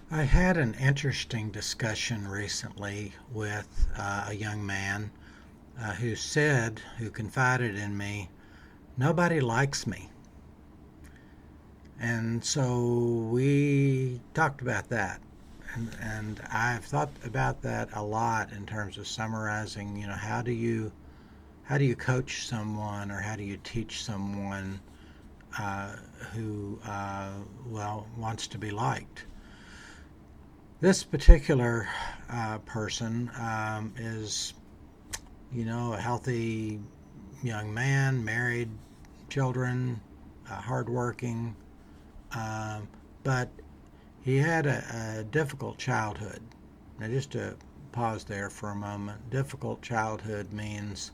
I had an interesting discussion recently with a young man who confided in me, nobody likes me. And so we talked about that. And I've thought about that a lot in terms of summarizing, how do you coach someone or how do you teach someone uh, who wants to be liked? This particular person is, a healthy young man, married, children, hardworking, um, but he had a difficult childhood. Now, just to pause there for a moment, difficult childhood means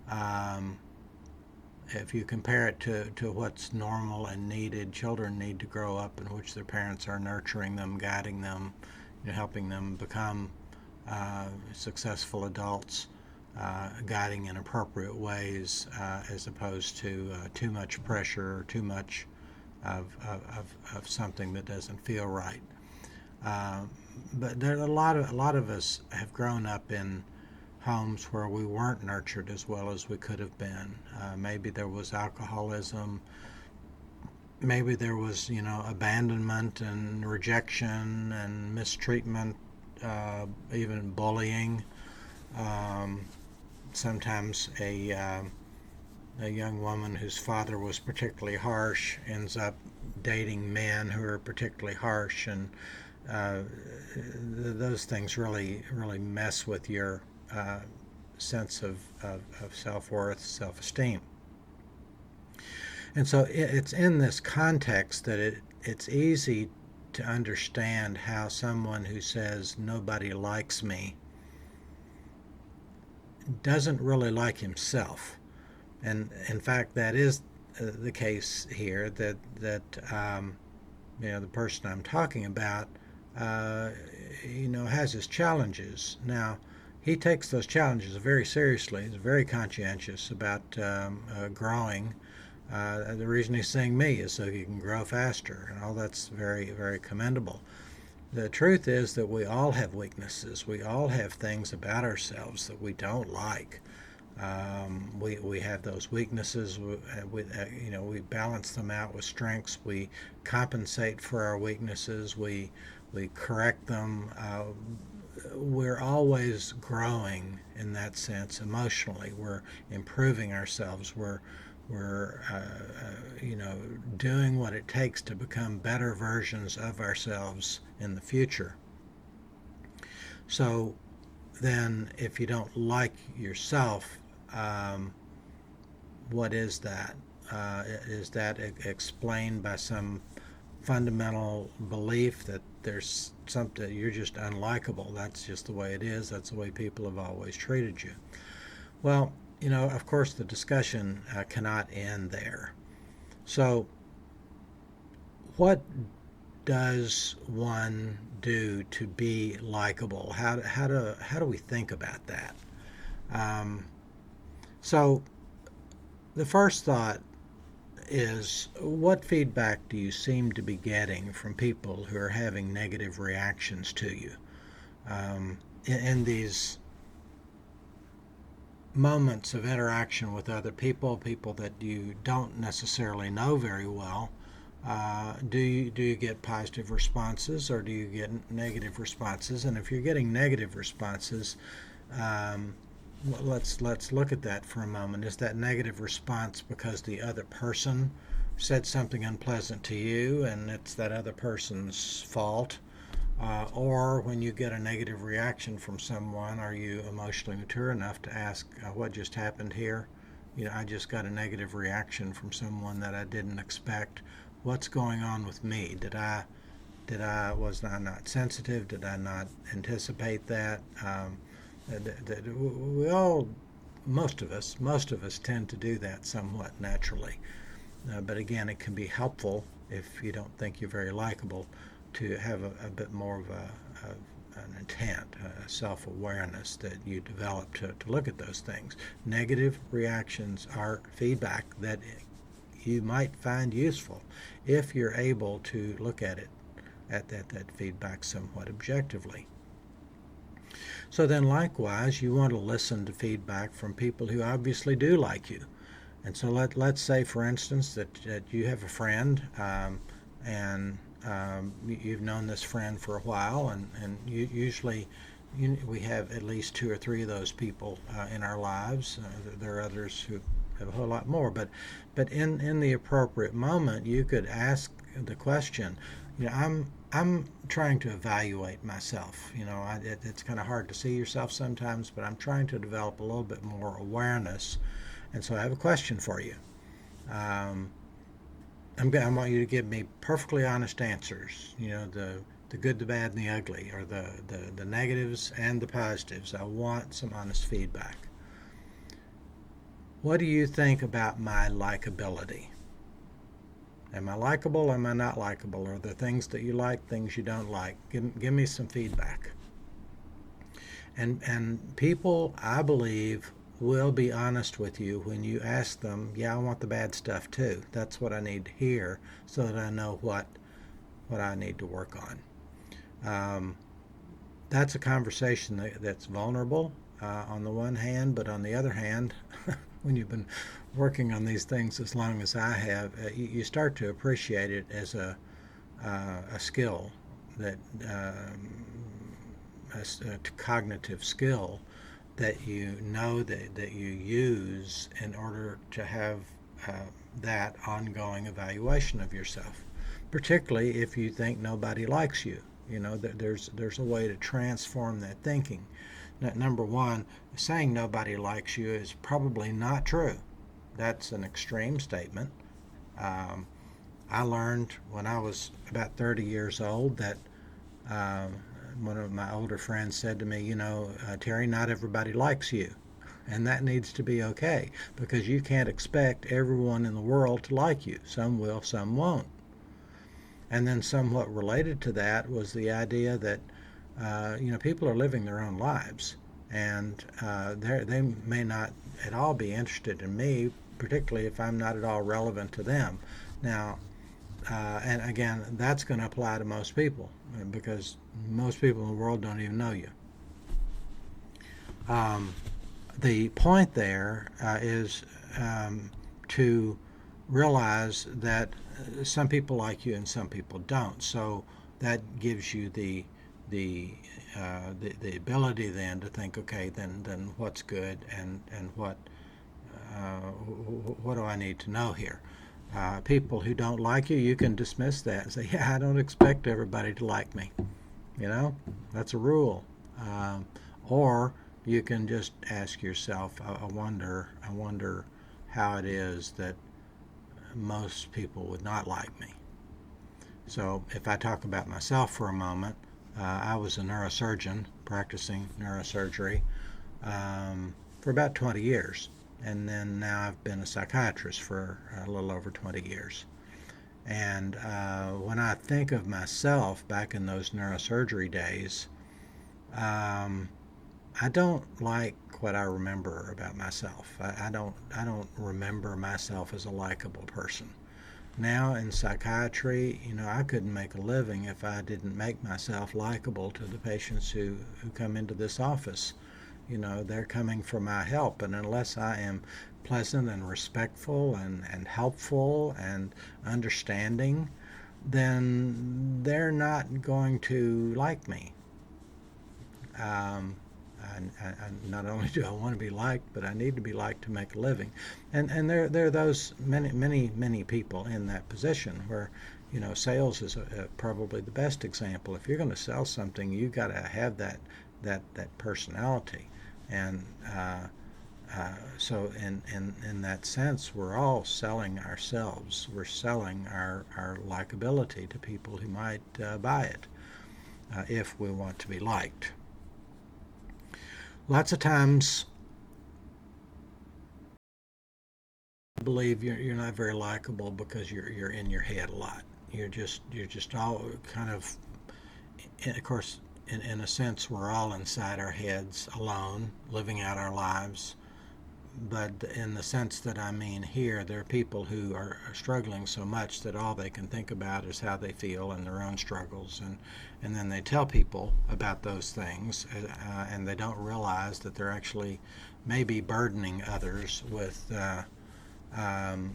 um, if you compare it to what's normal and needed, children need to grow up in which their parents are nurturing them, guiding them, helping them become successful adults, guiding in appropriate ways, as opposed to too much pressure or too much of something that doesn't feel right. Uh, but there are a lot of us have grown up in homes where we weren't nurtured as well as we could have been. Maybe there was alcoholism. Maybe there was, abandonment and rejection and mistreatment, even bullying. Um, Sometimes a young woman whose father was particularly harsh ends up dating men who are particularly harsh, and uh, those things really mess with your uh, sense of self-worth, self-esteem. And so it's in this context that it's easy to understand how someone who says nobody likes me doesn't really like himself. And in fact, that is the case here. That the person I'm talking about, uh, has his challenges. Now, he takes those challenges very seriously. He's very conscientious about growing. The reason he's saying me is so he can grow faster, and all that's very, very commendable. The truth is that we all have weaknesses. We all have things about ourselves that we don't like. We have those weaknesses. We balance them out with strengths. We compensate for our weaknesses. We correct them. We're always growing in that sense emotionally. We're improving ourselves. We're doing what it takes to become better versions of ourselves in the future. So then, if you don't like yourself, um, what is that? Is that explained by some fundamental belief that there's something you're just unlikable? That's just the way it is. That's the way people have always treated you. Well, of course, the discussion cannot end there. So, what does one do to be likable? How do we think about that? Um, so, the first thought is, what feedback do you seem to be getting from people who are having negative reactions to you in these moments of interaction with other people, people that you don't necessarily know very well? Do you get positive responses or do you get negative responses? And if you're getting negative responses, um, let's look at that for a moment. Is that negative response because the other person said something unpleasant to you and it's that other person's fault? Or when you get a negative reaction from someone, are you emotionally mature enough to ask, what just happened here? I just got a negative reaction from someone that I didn't expect. What's going on with me? Was I not sensitive? Did I not anticipate that? We all, most of us tend to do that somewhat naturally. But again, it can be helpful if you don't think you're very likable to have a bit more of an intent, a self awareness that you develop to look at those things. Negative reactions are feedback that you might find useful if you're able to look at it at that feedback somewhat objectively. So then likewise, you want to listen to feedback from people who obviously do like you. And so let's say, for instance, that you have a friend, and you've known this friend for a while, and usually we have at least two or three of those people in our lives. There are others who have a whole lot more, but in the appropriate moment, you could ask the question, I'm trying to evaluate myself. It's kind of hard to see yourself sometimes, but I'm trying to develop a little bit more awareness. And so I have a question for you. Um, I want you to give me perfectly honest answers. The good, the bad, and the ugly, or the negatives and the positives. I want some honest feedback. What do you think about my likability? Am I likable? Am I not likable? Are there things that you like, things you don't like? Give me some feedback. And people, I believe, will be honest with you when you ask them, yeah, I want the bad stuff too. That's what I need to hear so that I know what I need to work on. Um, that's a conversation that's vulnerable on the one hand, but on the other hand, when you've been working on these things as long as I have, you start to appreciate it as a skill that a cognitive skill that that you use in order to have uh, that ongoing evaluation of yourself, particularly if you think nobody likes you. There's a way to transform that thinking. Number one, saying nobody likes you is probably not true. That's an extreme statement. Um, I learned when I was about 30 years old that um, one of my older friends said to me, Terry, not everybody likes you. And that needs to be okay because you can't expect everyone in the world to like you. Some will, some won't. And then, somewhat related to that, was the idea that people are living their own lives, and they may not at all be interested in me, particularly if I'm not at all relevant to them. Now, and again, that's going to apply to most people because most people in the world don't even know you. Um, the point there is to realize that some people like you and some people don't. So that gives you the ability then to think, okay, then what's good and what do I need to know here? People who don't like you, you can dismiss that and say, yeah, I don't expect everybody to like me. That's a rule. Or you can just ask yourself, I wonder how it is that most people would not like me. So if I talk about myself for a moment, I was a neurosurgeon practicing neurosurgery for about 20 years. And then now I've been a psychiatrist for a little over 20 years. And when I think of myself back in those neurosurgery days, um, I don't like what I remember about myself. I don't remember myself as a likable person. Now in psychiatry, I couldn't make a living if I didn't make myself likable to the patients who come into this office. They're coming for my help, and unless I am pleasant and respectful and helpful and understanding, then they're not going to like me. Um, not only do I want to be liked, but I need to be liked to make a living. And there are those many people in that position where sales is probably the best example. If you're going to sell something, you got to have that personality. And so in that sense, we're all selling ourselves. We're selling our likability to people who might buy it if we want to be liked. Lots of times, I believe you're not very likable because you're in your head a lot. You're just all kind of course, in a sense, we're all inside our heads alone, living out our lives. but in the sense that I mean here, there are people who are struggling so much that all they can think about is how they feel and their own struggles, and then they tell people about those things, and they don't realize that they're actually maybe burdening others um,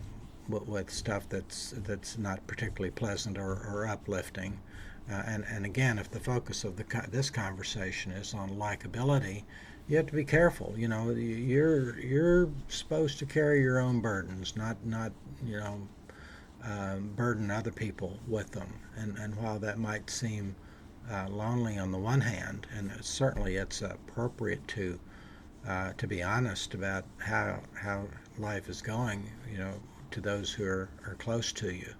with stuff that's not particularly pleasant or uplifting. And again, if the focus of this conversation is on likability, you have to be careful. You know, you're supposed to carry your own burdens, not you know burden other people with them. And while that might seem lonely on the one hand, and certainly it's appropriate to be honest about how life is going, you know, to those who are close to you.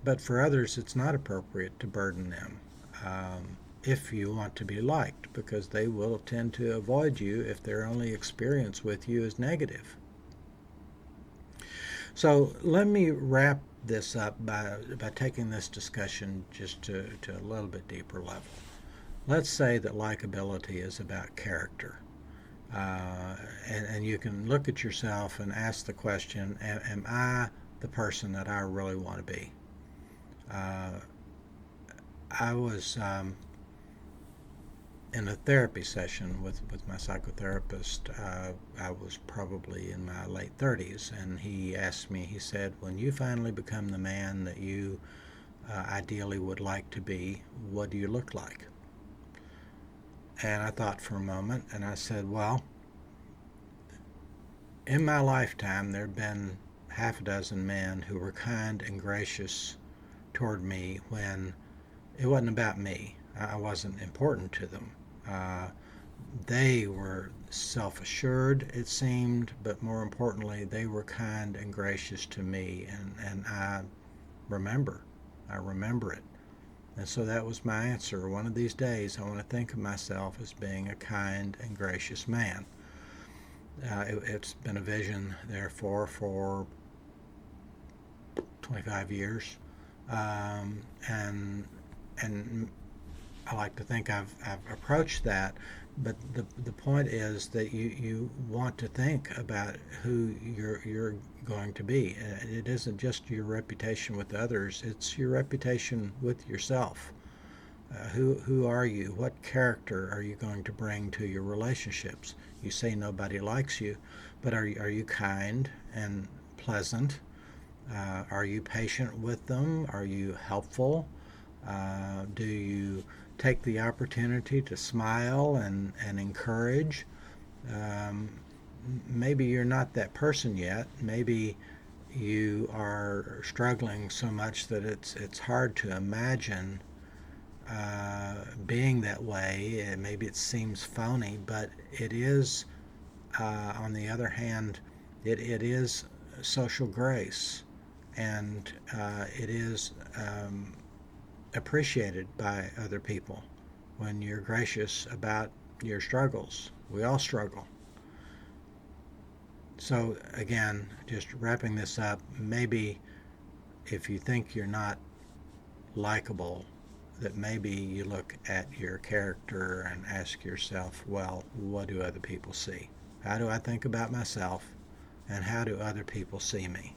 But for others, it's not appropriate to burden them if you want to be liked, because they will tend to avoid you if their only experience with you is negative. So let me wrap this up by taking this discussion just to a little bit deeper level. Let's say that likability is about character. And you can look at yourself and ask the question, am I the person that I really want to be? I was in a therapy session with my psychotherapist. I was probably in my late 30s, and he asked me, he said, when you finally become the man that you ideally would like to be, what do you look like? And I thought for a moment, and I said, well, in my lifetime, there have been half a dozen men who were kind and gracious toward me when it wasn't about me. I wasn't important to them. Uh, they were self-assured, it seemed, but more importantly, they were kind and gracious to me, and remember, I remember it. And so that was my answer. One of these days, I want to think of myself as being a kind and gracious man. It's been a vision, therefore, for 25 years, and I like to think I've approached that. But the point is that you want to think about who you're going to be. It isn't just your reputation with others; it's your reputation with yourself. Who are you? What character are you going to bring to your relationships? You say nobody likes you, but are you kind and pleasant? Are you patient with them? Are you helpful? Do you take the opportunity to smile and encourage? Um, Maybe you're not that person yet. Maybe you are struggling so much that it's hard to imagine being that way. And maybe it seems phony, but it is. On the other hand, it is social grace, and it is appreciated by other people when you're gracious about your struggles. We all struggle. So, again, just wrapping this up, maybe if you think you're not likable, that maybe you look at your character and ask yourself, well, what do other people see? How do I think about myself, and how do other people see me?